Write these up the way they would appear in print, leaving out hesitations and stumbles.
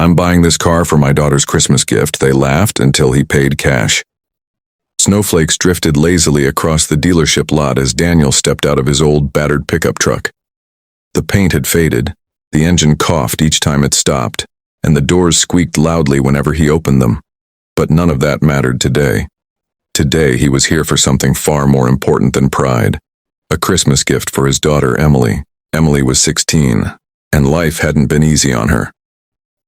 I'm buying this car for my daughter's Christmas gift. They laughed until he paid cash. Snowflakes drifted lazily across the dealership lot as Daniel stepped out of his old, battered pickup truck. The paint had faded, the engine coughed each time it stopped, and the doors squeaked loudly whenever he opened them. But none of that mattered today. Today he was here for something far more important than pride. A Christmas gift for his daughter, Emily. Emily was 16, and life hadn't been easy on her.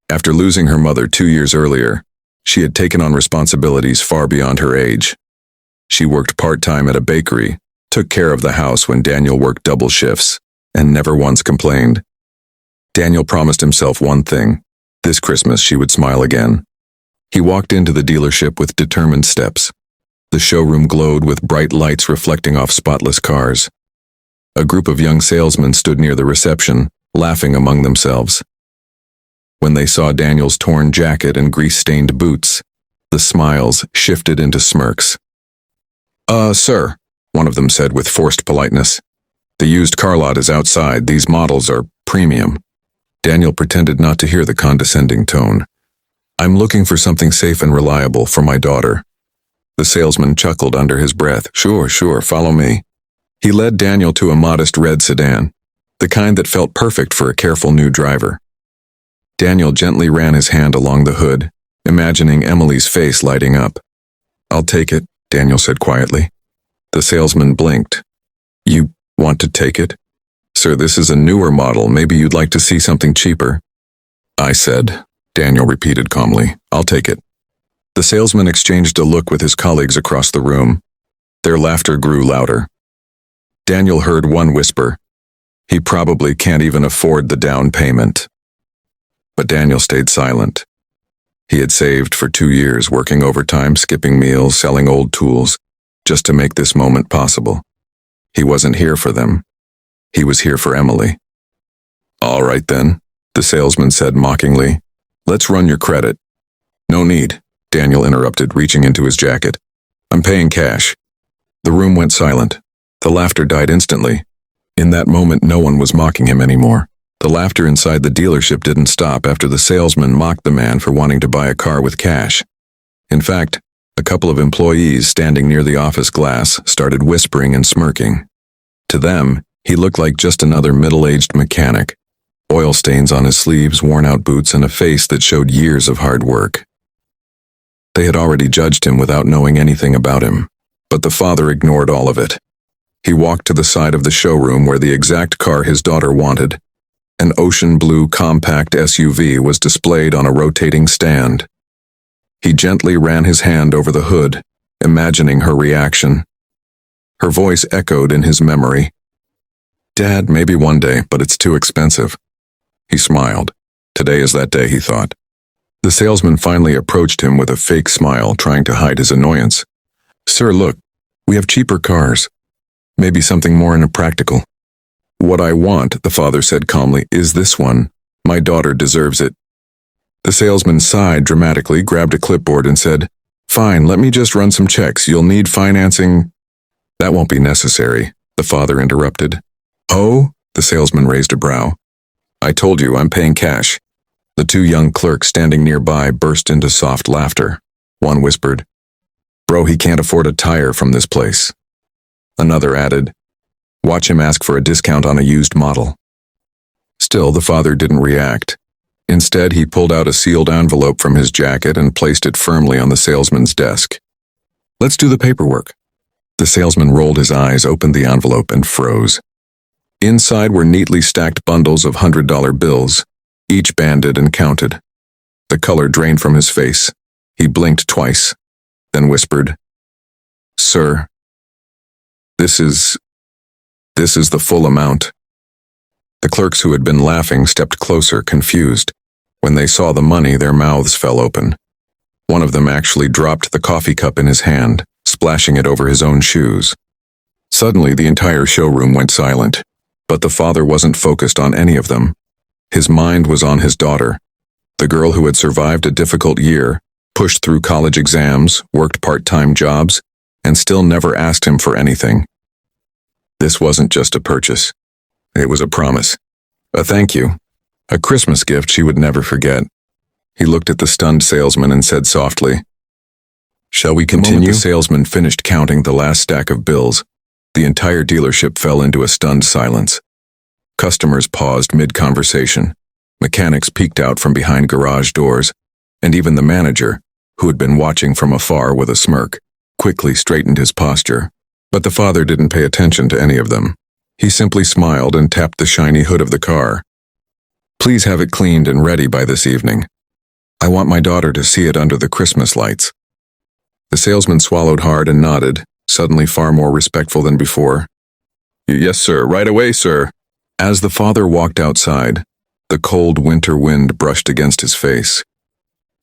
After losing her mother 2 years earlier, she had taken on responsibilities far beyond her age. She worked part-time at a bakery, took care of the house when Daniel worked double shifts, and never once complained. Daniel promised himself one thing: this Christmas she would smile again. He walked into the dealership with determined steps. The showroom glowed with bright lights reflecting off spotless cars. A group of young salesmen stood near the reception, laughing among themselves. When they saw Daniel's torn jacket and grease-stained boots, the smiles shifted into smirks. Sir," one of them said with forced politeness. "The used car lot is outside. These models are premium." Daniel pretended not to hear the condescending tone. "I'm looking for something safe and reliable for my daughter." The salesman chuckled under his breath. Sure, follow me." He led Daniel to a modest red sedan, the kind that felt perfect for a careful new driver. Daniel gently ran his hand along the hood, imagining Emily's face lighting up. "I'll take it," Daniel said quietly. The salesman blinked. "You want to take it? Sir, this is a newer model. Maybe you'd like to see something cheaper." "I said," Daniel repeated calmly, "I'll take it." The salesman exchanged a look with his colleagues across the room. Their laughter grew louder. Daniel heard one whisper, "He probably can't even afford the down payment." But Daniel stayed silent. He had saved for 2 years, working overtime, skipping meals, selling old tools, just to make this moment possible. He wasn't here for them. He was here for Emily. "All right then," the salesman said mockingly. "Let's run your credit." "No need," Daniel interrupted, reaching into his jacket. "I'm paying cash." The room went silent. The laughter died instantly. In that moment, no one was mocking him anymore. The laughter inside the dealership didn't stop after the salesman mocked the man for wanting to buy a car with cash. In fact, a couple of employees standing near the office glass started whispering and smirking. To them, he looked like just another middle-aged mechanic, oil stains on his sleeves, worn-out boots, and a face that showed years of hard work. They had already judged him without knowing anything about him, but the father ignored all of it. He walked to the side of the showroom where the exact car his daughter wanted. An ocean blue compact SUV was displayed on a rotating stand. He gently ran his hand over the hood, imagining her reaction. Her voice echoed in his memory. "Dad, maybe one day, but it's too expensive." He smiled. Today is that day, he thought. The salesman finally approached him with a fake smile, trying to hide his annoyance. "Sir, look, we have cheaper cars. Maybe something more impractical." "What I want," the father said calmly, "is this one. My daughter deserves it." The salesman sighed dramatically, grabbed a clipboard and said, "Fine, let me just run some checks. You'll need financing." "That won't be necessary," the father interrupted. "Oh?" The salesman raised a brow. "I told you, I'm paying cash." The 2 young clerks standing nearby burst into soft laughter. One whispered, "Bro, he can't afford a tire from this place." Another added, "Watch him ask for a discount on a used model." Still, the father didn't react. Instead, he pulled out a sealed envelope from his jacket and placed it firmly on the salesman's desk. "Let's do the paperwork." The salesman rolled his eyes, opened the envelope, and froze. Inside were neatly stacked bundles of $100 bills, each banded and counted. The color drained from his face. He blinked twice, then whispered, "Sir, this is the full amount." The clerks who had been laughing stepped closer, confused. When they saw the money, their mouths fell open. One of them actually dropped the coffee cup in his hand, splashing it over his own shoes. Suddenly, the entire showroom went silent, but the father wasn't focused on any of them. His mind was on his daughter, the girl who had survived a difficult year, pushed through college exams, worked part-time jobs, and still never asked him for anything. This wasn't just a purchase. It was a promise. A thank you. A Christmas gift she would never forget. He looked at the stunned salesman and said softly, "Shall we continue?" The moment the salesman finished counting the last stack of bills, the entire dealership fell into a stunned silence. Customers paused mid-conversation. Mechanics peeked out from behind garage doors, and even the manager, who had been watching from afar with a smirk, quickly straightened his posture. But the father didn't pay attention to any of them. He simply smiled and tapped the shiny hood of the car. "Please have it cleaned and ready by this evening. I want my daughter to see it under the Christmas lights." The salesman swallowed hard and nodded, suddenly far more respectful than before. "Yes, sir. Right away, sir." As the father walked outside, the cold winter wind brushed against his face.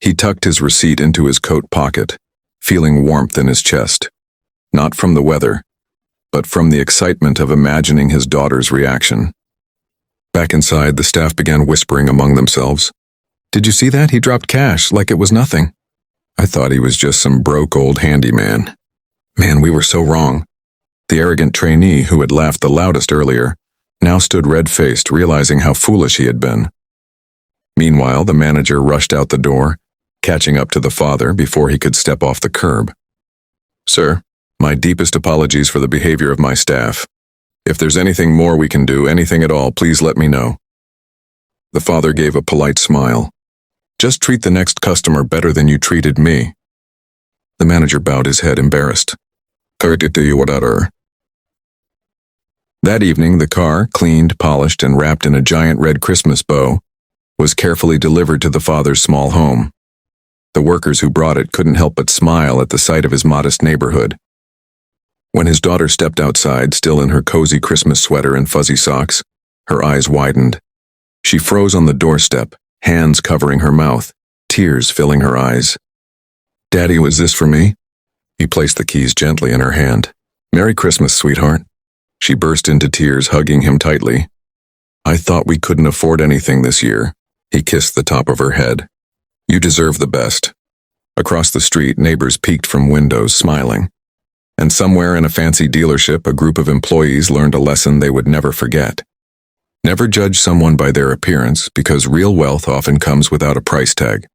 He tucked his receipt into his coat pocket, feeling warmth in his chest. Not from the weather, but from the excitement of imagining his daughter's reaction. Back inside, the staff began whispering among themselves. "Did you see that? He dropped cash like it was nothing. I thought he was just some broke old handyman. Man, we were so wrong." The arrogant trainee who had laughed the loudest earlier now stood red-faced, realizing how foolish he had been. Meanwhile, the manager rushed out the door, catching up to the father before he could step off the curb. "Sir, my deepest apologies for the behavior of my staff. If there's anything more we can do, anything at all, please let me know." The father gave a polite smile. "Just treat the next customer better than you treated me." The manager bowed his head, embarrassed. That evening, the car, cleaned, polished, and wrapped in a giant red Christmas bow, was carefully delivered to the father's small home. The workers who brought it couldn't help but smile at the sight of his modest neighborhood. When his daughter stepped outside, still in her cozy Christmas sweater and fuzzy socks, her eyes widened. She froze on the doorstep, hands covering her mouth, tears filling her eyes. "Daddy, was this for me?" He placed the keys gently in her hand. "Merry Christmas, sweetheart." She burst into tears, hugging him tightly. "I thought we couldn't afford anything this year." He kissed the top of her head. "You deserve the best." Across the street, neighbors peeked from windows, smiling. And somewhere in a fancy dealership, a group of employees learned a lesson they would never forget. Never judge someone by their appearance, because real wealth often comes without a price tag.